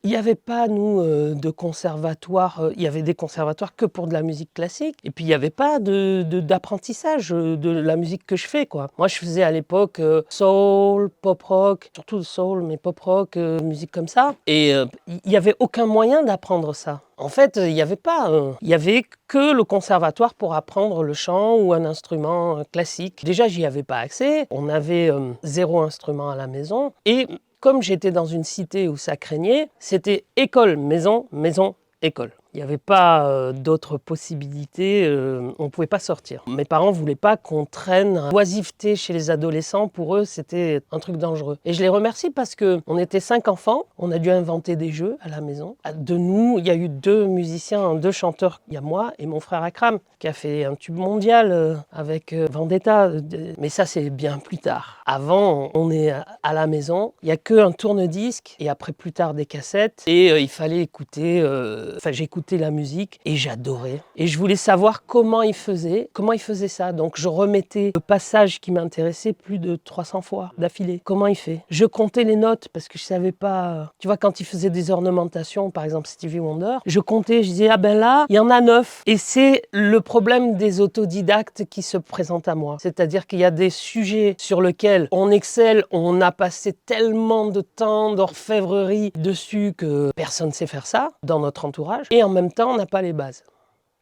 Il n'y avait pas, nous, de conservatoire. Il y avait des conservatoires que pour de la musique classique. Et puis, il n'y avait pas d'apprentissage de la musique que je fais, quoi. Moi, je faisais à l'époque soul, pop rock, surtout le soul, mais pop rock, musique comme ça. Et il n'y avait aucun moyen d'apprendre ça. En fait, il n'y avait pas. Il n'y avait que le conservatoire pour apprendre le chant ou un instrument classique. Déjà, j'y avais pas accès. On avait 0 instrument à la maison. Et comme j'étais dans une cité où ça craignait, c'était école, maison, maison, école. Il n'y avait pas d'autres possibilités, on ne pouvait pas sortir. Mes parents ne voulaient pas qu'on traîne l'oisiveté chez les adolescents. Pour eux, c'était un truc dangereux. Et je les remercie parce qu'on était 5 enfants, on a dû inventer des jeux à la maison. De nous, il y a eu 2 musiciens, 2 chanteurs. Il y a moi et mon frère Akram, qui a fait un tube mondial avec Vendetta. Mais ça, c'est bien plus tard. Avant, on est à la maison, il n'y a qu'un tourne-disque et après plus tard des cassettes. Et il fallait écouter, j'écoutais la musique et j'adorais. Et je voulais savoir comment il faisait ça. Donc je remettais le passage qui m'intéressait plus de 300 fois d'affilée. Comment il fait? Je comptais les notes parce que je savais pas. Tu vois, quand il faisait des ornementations, par exemple Stevie Wonder, je comptais, je disais, ah ben là, il y en a 9. Et c'est le problème des autodidactes qui se présentent à moi. C'est-à-dire qu'il y a des sujets sur lesquels on excelle, on a passé tellement de temps d'orfèvrerie dessus que personne ne sait faire ça dans notre entourage. Et en même temps, on n'a pas les bases.